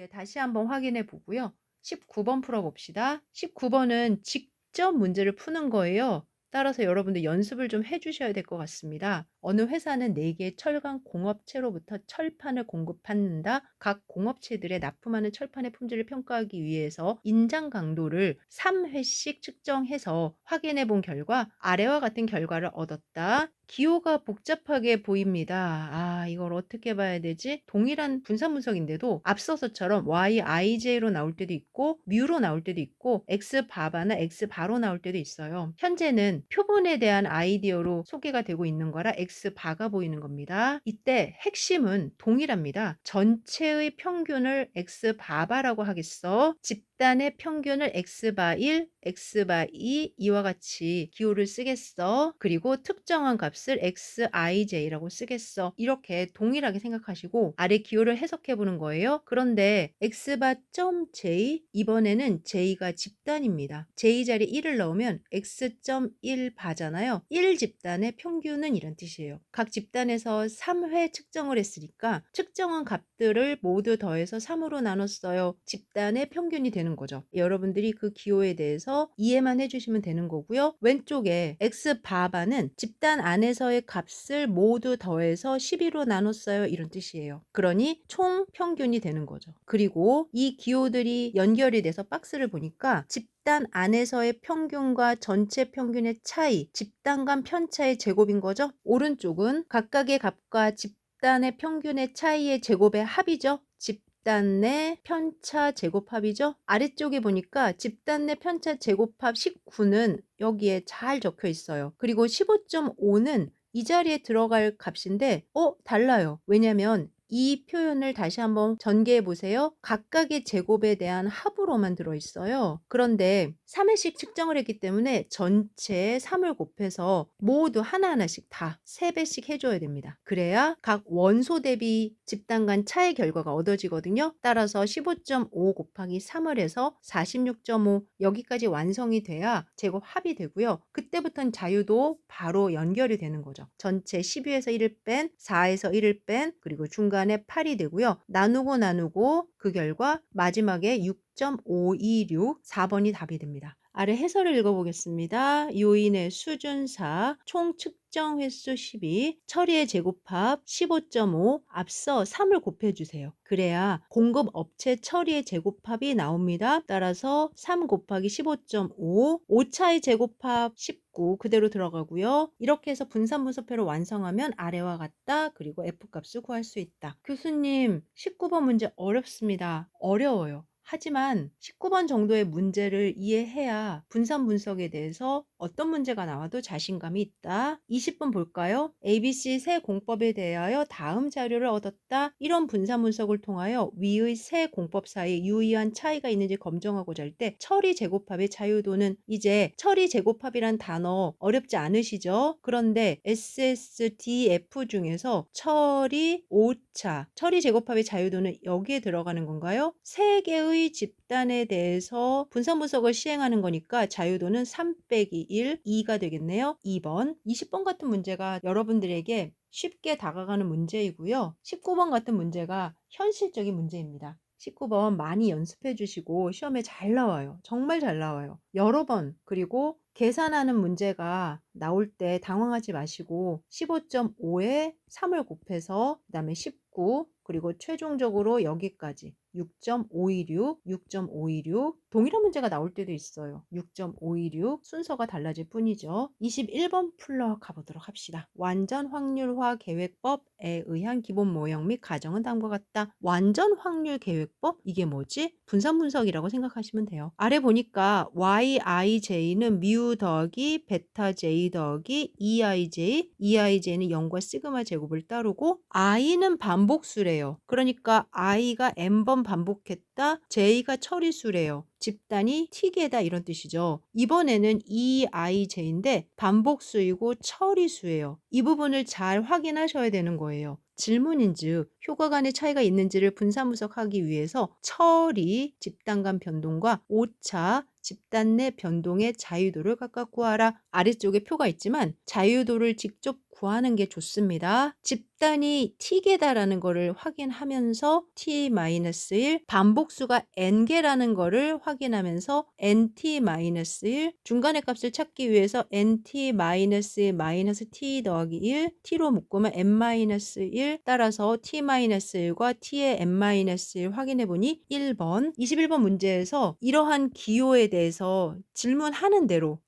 네, 다시 한번 확인해 보고요. 19번 풀어봅시다. 19번은 직접 문제를 푸는 거예요. 따라서 여러분들 연습을 좀 해주셔야 될 것 같습니다. 어느 회사는 4개의 철강 공업체로부터 철판을 공급받는다. 각 공업체들의 납품하는 철판의 품질을 평가하기 위해서 인장 강도를 3회씩 측정해서 확인해 본 결과 아래와 같은 결과를 얻었다. 기호가 복잡하게 보입니다. 이걸 어떻게 봐야 되지? 동일한 분산 분석인데도 앞서서처럼 YIJ로 나올 때도 있고 뮤로 나올 때도 있고 X바바나 X바로 나올 때도 있어요. 현재는 표본에 대한 아이디어로 소개가 되고 있는 거라 X바가 보이는 겁니다. 이때 핵심은 동일합니다. 전체의 평균을 X바바라고 하겠어. 집단의 평균을 X바 1, X바 2 이와 같이 기호를 쓰겠어. 그리고 특정한 값을 XIJ라고 쓰겠어. 이렇게 동일하게 생각하시고 아래 기호를 해석해 보는 거예요. 그런데 X바.J 이번에는 J가 집단입니다. J 자리에 1을 넣으면 X.1바잖아요. 1집단의 평균은 이런 뜻이에요. 각 집단에서 3회 측정을 했으니까 측정한 값들을 모두 더해서 3으로 나눴어요. 집단의 평균이 되는 거죠. 여러분들이 그 기호에 대해서 이해만 해주시면 되는 거고요. 왼쪽에 X바바는 집단 안에서의 값을 모두 더해서 12로 나눴어요. 이런 뜻이에요. 그러니 총 평균이 되는 거죠. 그리고 이 기호들이 연결이 돼서 박스를 보니까 집단 안에서의 평균과 전체 평균의 차이, 집단 간 편차의 제곱인 거죠. 오른쪽은 각각의 값과 집단의 평균의 차이의 제곱의 합이죠. 집단 내 편차 제곱합이죠. 아래쪽에 보니까 집단 내 편차 제곱합 19는 여기에 잘 적혀 있어요. 그리고 15.5는 이 자리에 들어갈 값인데 달라요. 왜냐면 이 표현을 다시 한번 전개해 보세요. 각각의 제곱에 대한 합으로만 들어있어요. 그런데 3회씩 측정을 했기 때문에 전체에 3을 곱해서 모두 하나하나씩 다 3배씩 해줘야 됩니다. 그래야 각 원소 대비 집단 간 차의 결과가 얻어지거든요. 따라서 15.5 곱하기 3을 해서 46.5 여기까지 완성이 돼야 제곱 합이 되고요. 그때부터는 자유도 바로 연결이 되는 거죠. 전체 12에서 1을 뺀, 4에서 1을 뺀, 그리고 중간에 8이 되고요. 나누고 그 결과 마지막에 6.526 4번이 답이 됩니다. 아래 해설을 읽어보겠습니다. 요인의 수준사, 총 측정 횟수 12, 처리의 제곱합 15.5, 앞서 3을 곱해주세요. 그래야 공급 업체 처리의 제곱합이 나옵니다. 따라서 3 곱하기 15.5, 오차의 제곱합 19 그대로 들어가고요. 이렇게 해서 분산 분석표를 완성하면 아래와 같다. 그리고 F값을 구할 수 있다. 교수님, 19번 문제 어렵습니다. 어려워요. 하지만 19번 정도의 문제를 이해해야 분산 분석에 대해서 어떤 문제가 나와도 자신감이 있다. 20번 볼까요? ABC 세 공법에 대하여 다음 자료를 얻었다. 이런 분산 분석을 통하여 위의 세 공법 사이 유의한 차이가 있는지 검증하고자 할 때 처리 제곱합의 자유도는 이제 처리 제곱합이란 단어 어렵지 않으시죠? 그런데 SSDF 중에서 처리 오차, 처리 제곱합의 자유도는 여기에 들어가는 건가요? 세 개의 집단에 대해서 분산 분석을 시행하는 거니까 자유도는 3 빼기 1, 2가 되겠네요. 2번, 20번 같은 문제가 여러분들에게 쉽게 다가가는 문제이고요. 19번 같은 문제가 현실적인 문제입니다. 19번 많이 연습해 주시고 시험에 잘 나와요. 정말 잘 나와요. 여러 번, 그리고 계산하는 문제가 나올 때 당황하지 마시고 15.5에 3을 곱해서 그다음에 19 그리고 최종적으로 여기까지 6.526, 6.526 동일한 문제가 나올 때도 있어요. 6.526 순서가 달라질 뿐이죠. 21번 풀러 가보도록 합시다. 완전 확률화 계획법에 의한 기본 모형 및 가정은 다음과 같다. 완전 확률 계획법? 이게 뭐지? 분산 분석이라고 생각하시면 돼요. 아래 보니까 YIJ는 뮤 더하기 베타 J 더하기 EIJ, EIJ는 0과 시그마 제곱을 따르고 I는 반복수래요. 그러니까 I가 n번 반복했다, J가 처리수래요. 집단이 T개다 이런 뜻이죠. 이번에는 EIJ인데 반복수이고 처리수예요. 이 부분을 잘 확인하셔야 되는 거예요. 질문인즉 효과 간의 차이가 있는지를 분산 분석하기 위해서 처리, 집단 간 변동과 오차, 집단 내 변동의 자유도를 각각 구하라. 아래쪽에 표가 있지만 자유도를 직접 구하는 게 좋습니다. 집단이 t개다라는 거를 확인하면서 t-1 반복수가 n개라는 거를 확인하면서 nt-1 중간의 값을 찾기 위해서 nt-1 마이너스 t 더하기 1 t로 묶으면 n-1 따라서 t-1과 t의 n-1 확인해 보니 1번 21번 문제에서 이러한 기호에 대해서 질문하는 대로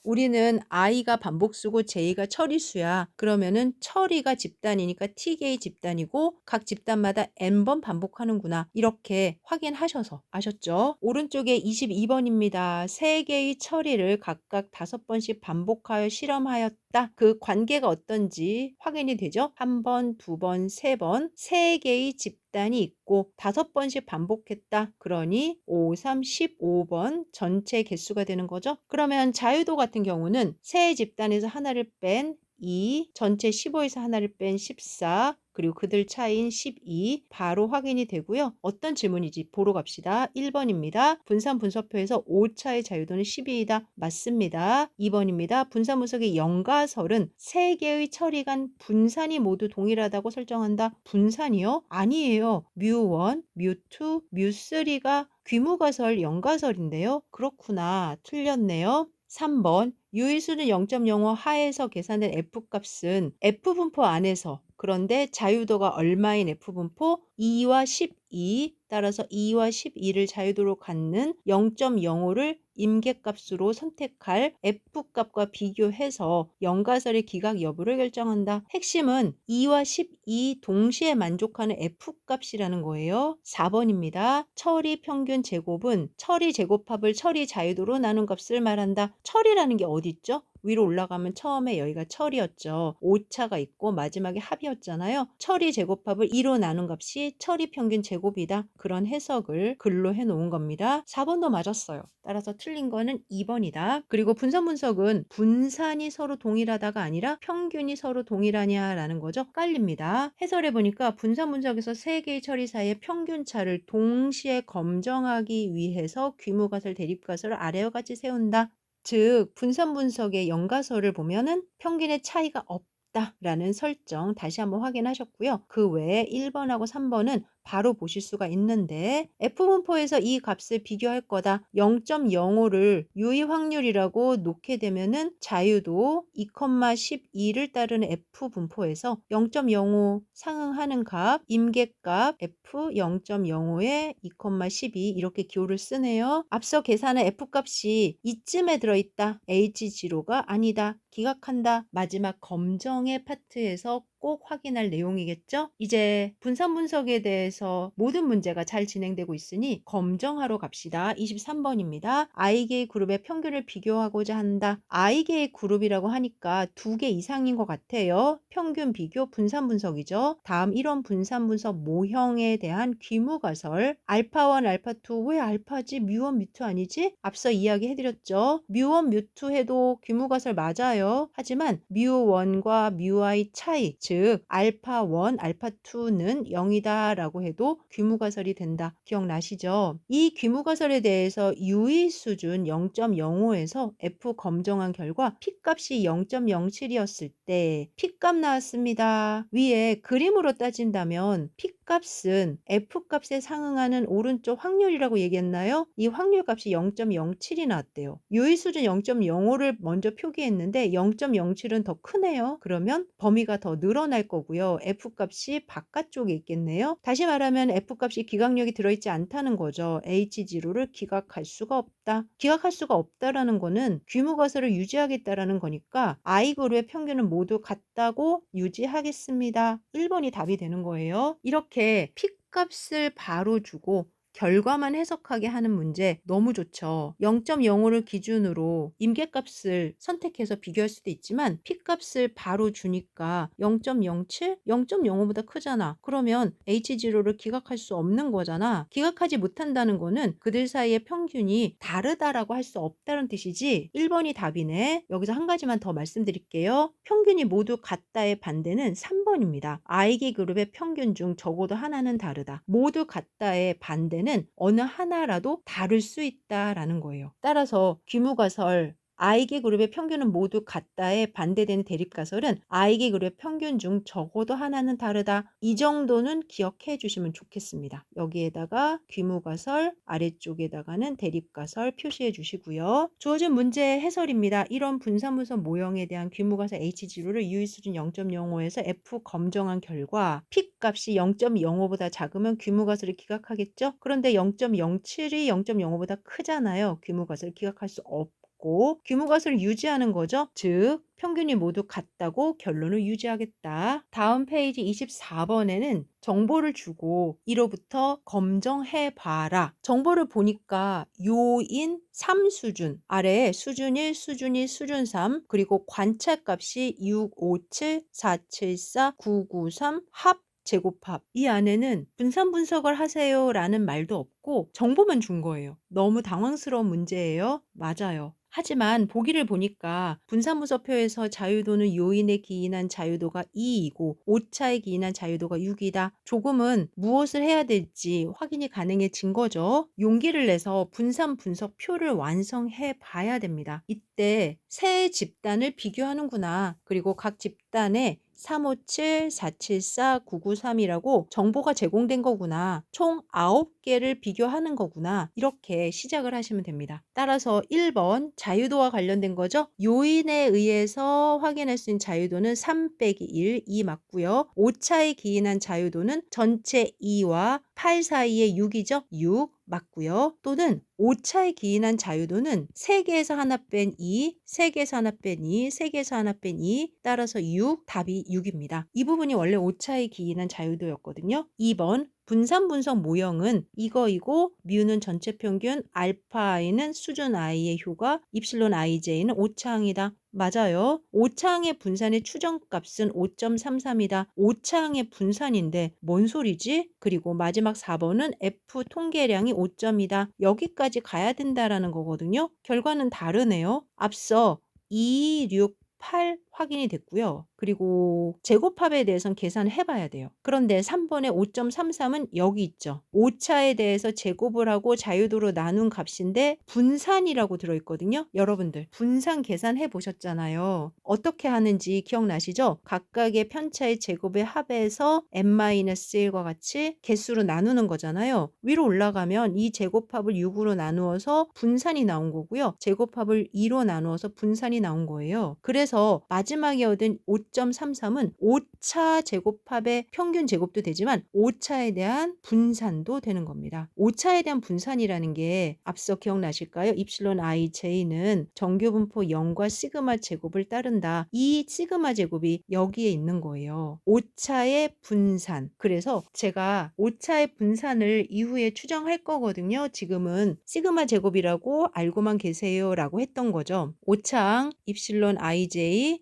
우리는 i가 반복수고 j가 처리수야. 그러면은 처리가 집단이니까 t개의 집단이고 각 집단마다 n번 반복하는구나. 이렇게 확인하셔서 아셨죠? 오른쪽에 22번입니다. 3개의 처리를 각각 5번씩 반복하여 실험하였다. 그 관계가 어떤지 확인이 되죠? 1번, 2번, 3번 3개의 집단이 있고 5번씩 반복했다. 그러니 5, 3, 15번 전체 개수가 되는 거죠. 그러면 자유도 같은 경우는 세 집단에서 하나를 뺀 2, 전체 15에서 하나를 뺀 14, 그리고 그들 차이인 12 바로 확인이 되고요. 어떤 질문인지 보러 갑시다. 1번입니다. 분산 분석표에서 오차의 자유도는 12이다. 맞습니다. 2번입니다. 분산 분석의 영가설은 3개의 처리 간 분산이 모두 동일하다고 설정한다. 분산이요? 아니에요. 뮤1, 뮤2, 뮤3가 귀무가설 영가설인데요. 그렇구나. 틀렸네요. 3번 유의수는 0.05 하에서 계산된 F값은 F분포 안에서 그런데 자유도가 얼마인 F분포? 2와 12 따라서 2와 12를 자유도로 갖는 0.05를 임계값으로 선택할 F값과 비교해서 영가설의 기각 여부를 결정한다. 핵심은 2와 12 동시에 만족하는 F값이라는 거예요. 4번입니다. 처리 평균 제곱은 처리 제곱합을 처리 자유도로 나눈 값을 말한다. 처리라는 게 어디 있죠? 위로 올라가면 처음에 여기가 처리였죠. 오차가 있고 마지막에 합이었잖아요. 처리 제곱합을 2로 나눈 값이 처리 평균 제곱이다. 그런 해석을 글로 해놓은 겁니다. 4번도 맞았어요. 따라서 틀린 거는 2번이다. 그리고 분산 분석은 분산이 서로 동일하다가 아니라 평균이 서로 동일하냐라는 거죠. 깔립니다. 해설해보니까 분산 분석에서 3개의 처리 사이의 평균차를 동시에 검정하기 위해서 귀무가설, 대립가설을 아래와 같이 세운다. 즉 분산 분석의 영가설을 보면은 평균의 차이가 없다라는 설정 다시 한번 확인하셨고요. 그 외에 1번하고 3번은 바로 보실 수가 있는데 F분포에서 이 값을 비교할 거다. 0.05를 유의 확률이라고 놓게 되면은 자유도 2,12를 따르는 F분포에서 0.05 상응하는 값, 임계값 F 0.05에 2,12 이렇게 기호를 쓰네요. 앞서 계산한 F값이 이쯤에 들어있다. H0가 아니다. 기각한다. 마지막 검정의 파트에서 꼭 확인할 내용이겠죠? 이제 분산 분석에 대해서 모든 문제가 잘 진행되고 있으니 검정하러 갑시다. 23번입니다. i개의 그룹의 평균을 비교하고자 한다. i개의 그룹이라고 하니까 2개 이상인 것 같아요. 평균 비교 분산 분석이죠. 다음 이런 분산 분석 모형에 대한 귀무가설. 알파1, 알파2 왜 알파지? 뮤1, 뮤2 아니지? 앞서 이야기해드렸죠. 뮤1, 뮤2 해도 귀무가설 맞아요. 하지만 뮤1과 뮤i 차이 즉 알파1, 알파2는 0이다 라고 해도 귀무가설이 된다. 기억나시죠? 이 귀무가설에 대해서 유의 수준 0.05에서 F 검정한 결과 P값이 0.07이었을 때 P값 나왔습니다. 위에 그림으로 따진다면 P값은 F값에 상응하는 오른쪽 확률이라고 얘기했나요? 이 확률값이 0.07이 나왔대요. 유의 수준 0.05를 먼저 표기했는데 0.07은 더 크네요. 그러면 범위가 더 늘어날 거고요. F값이 바깥쪽에 있겠네요. 다시 말하면 F값이 기각력이 들어있지 않다는 거죠. H0를 기각할 수가 없다. 기각할 수가 없다라는 거는 귀무가설을 유지하겠다라는 거니까 I그룹의 평균은 모두 같다고 유지하겠습니다. 1번이 답이 되는 거예요. 이렇게 P값을 바로 주고 결과만 해석하게 하는 문제 너무 좋죠. 0.05를 기준으로 임계값을 선택해서 비교할 수도 있지만 P값을 바로 주니까 0.07? 0.05보다 크잖아. 그러면 H0를 기각할 수 없는 거잖아. 기각하지 못한다는 거는 그들 사이의 평균이 다르다라고 할 수 없다는 뜻이지. 1번이 답이네. 여기서 한 가지만 더 말씀드릴게요. 평균이 모두 같다의 반대는 3번입니다. I개 그룹의 평균 중 적어도 하나는 다르다. 모두 같다의 반대는 어느 하나라도 다를 수 있다라는 거예요. 따라서 귀무가설 I개 그룹의 평균은 모두 같다에 반대되는 대립가설은 I개 그룹의 평균 중 적어도 하나는 다르다. 이 정도는 기억해 주시면 좋겠습니다. 여기에다가 귀무가설, 아래쪽에다가는 대립가설 표시해 주시고요. 주어진 문제 해설입니다. 이런 분산분석 모형에 대한 귀무가설 H0를 유의수준 0.05에서 F 검정한 결과 P 값이 0.05보다 작으면 귀무가설을 기각하겠죠? 그런데 0.07이 0.05보다 크잖아요. 귀무가설을 기각할 수 없고 귀무가설을 유지하는 거죠. 즉 평균이 모두 같다고 결론을 유지하겠다. 다음 페이지 24번에는 정보를 주고 1호부터 검정해 봐라. 정보를 보니까 요인 3수준, 아래에 수준 1, 수준 2, 수준 3, 그리고 관찰값이 6, 5, 7, 4, 7, 4, 9, 9, 3, 합 제곱합. 이 안에는 분산 분석을 하세요 라는 말도 없고 정보만 준 거예요. 너무 당황스러운 문제예요. 맞아요. 하지만 보기를 보니까 분산분석표에서 자유도는 요인에 기인한 자유도가 2이고 오차에 기인한 자유도가 6이다. 조금은 무엇을 해야 될지 확인이 가능해진 거죠. 용기를 내서 분산분석표를 완성해 봐야 됩니다. 이때 세 집단을 비교하는구나. 그리고 각 집단에 357, 474, 993이라고 정보가 제공된 거구나. 총 9개를 비교하는 거구나. 이렇게 시작을 하시면 됩니다. 따라서 1번 자유도와 관련된 거죠. 요인에 의해서 확인할 수 있는 자유도는 3 빼기 1, 2 맞고요. 오차에 기인한 자유도는 전체 2와 8 사이의 6이죠. 6 맞고요. 또는 오차에 기인한 자유도는 3개에서 하나 뺀 2, 3개에서 하나 뺀 2, 3개에서 하나 뺀 2, 따라서 6, 답이 6입니다. 이 부분이 원래 오차에 기인한 자유도였거든요. 2번 분산분석 모형은 이거이고 뮤는 전체 평균, 알파 i는 수준 i의 효과, 입실론 ij는 오차항이다. 맞아요. 오차항의 분산의 추정값은 5.33이다. 오차항의 분산인데 뭔 소리지? 그리고 마지막 4번은 F 통계량이 5점이다. 여기까지 가야 된다라는 거거든요. 결과는 다르네요. 앞서 2, 6, 8 확인이 됐고요. 그리고 제곱합에 대해서는 계산을 해봐야 돼요. 그런데 3번의 5.33은 여기 있죠. 오차에 대해서 제곱을 하고 자유도로 나눈 값인데 분산이라고 들어있거든요. 여러분들 분산 계산해 보셨잖아요. 어떻게 하는지 기억나시죠? 각각의 편차의 제곱의 합에서 n-1과 같이 개수로 나누는 거잖아요. 위로 올라가면 이 제곱합을 6으로 나누어서 분산이 나온 거고요. 제곱합을 2로 나누어서 분산이 나온 거예요. 그래서 마지막에 얻은 5.33은 오차 제곱합의 평균 제곱도 되지만 오차에 대한 분산도 되는 겁니다. 오차에 대한 분산이라는 게 앞서 기억나실까요? 입실론 ij는 정규분포 0과 시그마 제곱을 따른다. 이 시그마 제곱이 여기에 있는 거예요. 오차의 분산. 그래서 제가 오차의 분산을 이후에 추정할 거거든요. 지금은 시그마 제곱이라고 알고만 계세요 라고 했던 거죠. 오차항, 입실론 ij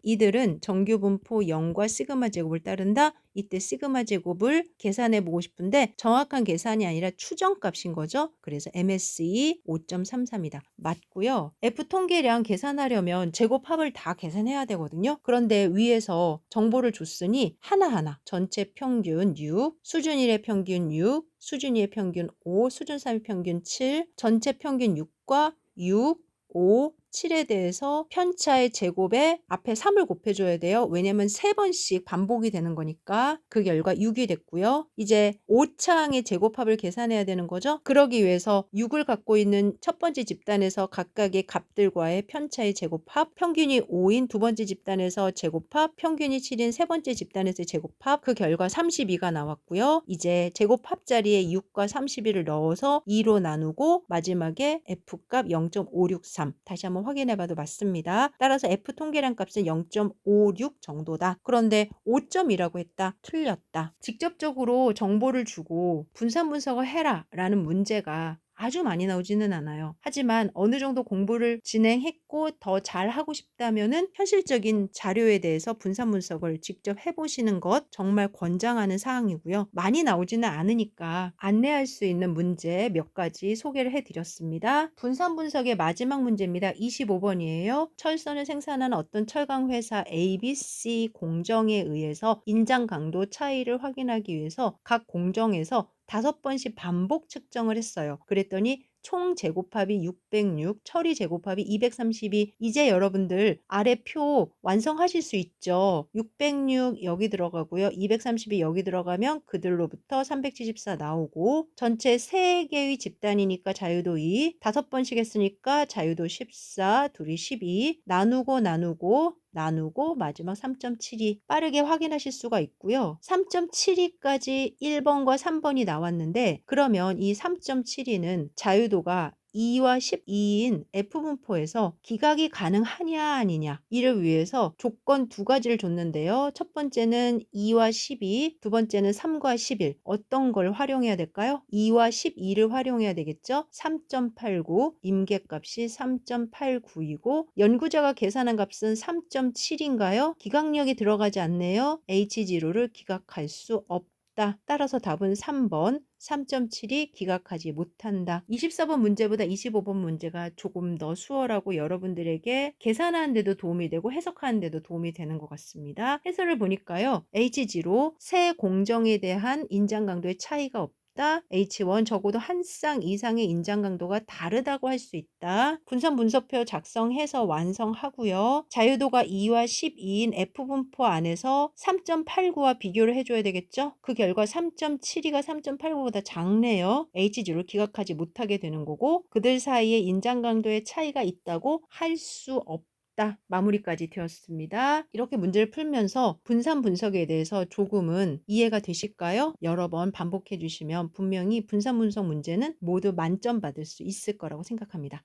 이들은 정규분포 0과 시그마 제곱을 따른다. 이때 시그마 제곱을 계산해 보고 싶은데 정확한 계산이 아니라 추정값인 거죠. 그래서 MSE 5.33이다. 맞고요. F 통계량 계산하려면 제곱합을 다 계산해야 되거든요. 그런데 위에서 정보를 줬으니 하나하나 전체 평균 6, 수준 1의 평균 6, 수준 2의 평균 5, 수준 3의 평균 7, 전체 평균 6과 6, 5, 7에 대해서 편차의 제곱에 앞에 3을 곱해줘야 돼요. 왜냐면 3번씩 반복이 되는 거니까. 그 결과 6이 됐고요. 이제 오차항의 제곱합을 계산해야 되는 거죠. 그러기 위해서 6을 갖고 있는 첫 번째 집단에서 각각의 값들과의 편차의 제곱합, 평균이 5인 두 번째 집단에서 제곱합, 평균이 7인 세 번째 집단에서의 제곱합, 그 결과 32가 나왔고요. 이제 제곱합 자리에 6과 32를 넣어서 2로 나누고 마지막에 F값 0.563. 다시 한번 확인해봐도 맞습니다. 따라서 F 통계량 값은 0.56 정도다. 그런데 5점이라고 했다. 틀렸다. 직접적으로 정보를 주고 분산 분석을 해라 라는 문제가 아주 많이 나오지는 않아요. 하지만 어느 정도 공부를 진행했고 더 잘하고 싶다면은 현실적인 자료에 대해서 분산 분석을 직접 해보시는 것 정말 권장하는 사항이고요. 많이 나오지는 않으니까 안내할 수 있는 문제 몇 가지 소개를 해드렸습니다. 분산 분석의 마지막 문제입니다. 25번이에요. 철선을 생산하는 어떤 철강 회사 ABC 공정에 의해서 인장 강도 차이를 확인하기 위해서 각 공정에서 5번씩 반복 측정을 했어요. 그랬더니 총 제곱합이 606, 처리 제곱합이 232. 이제 여러분들 아래 표 완성하실 수 있죠. 606 여기 들어가고요. 232 여기 들어가면 그들로부터 374 나오고 전체 3개의 집단이니까 자유도 2, 5번씩 했으니까 자유도 14, 둘이 12, 나누고 마지막 3.72 빠르게 확인하실 수가 있고요. 3.72까지 1번과 3번이 나왔는데 그러면 이 3.72는 자유도가 2와 12인 F분포에서 기각이 가능하냐 아니냐 이를 위해서 조건 두 가지를 줬는데요. 첫 번째는 2와 12, 두 번째는 3과 11. 어떤 걸 활용해야 될까요? 2와 12를 활용해야 되겠죠. 3.89 임계값이 3.89이고 연구자가 계산한 값은 3.7인가요? 기각력이 들어가지 않네요. H0를 기각할 수 없다. 따라서 답은 3번 3.7이 기각하지 못한다. 24번 문제보다 25번 문제가 조금 더 수월하고 여러분들에게 계산하는 데도 도움이 되고 해석하는 데도 도움이 되는 것 같습니다. 해설을 보니까요. H0 세 공정에 대한 인장 강도의 차이가 없다. H1 적어도 한 쌍 이상의 인장 강도가 다르다고 할 수 있다. 분산 분석표 작성해서 완성하고요. 자유도가 2와 12인 F분포 안에서 3.89와 비교를 해줘야 되겠죠? 그 결과 3.72가 3.89보다 작네요. H0를 기각하지 못하게 되는 거고 그들 사이에 인장 강도의 차이가 있다고 할 수 없다. 마무리까지 되었습니다. 이렇게 문제를 풀면서 분산 분석에 대해서 조금은 이해가 되실까요? 여러 번 반복해 주시면 분명히 분산 분석 문제는 모두 만점 받을 수 있을 거라고 생각합니다.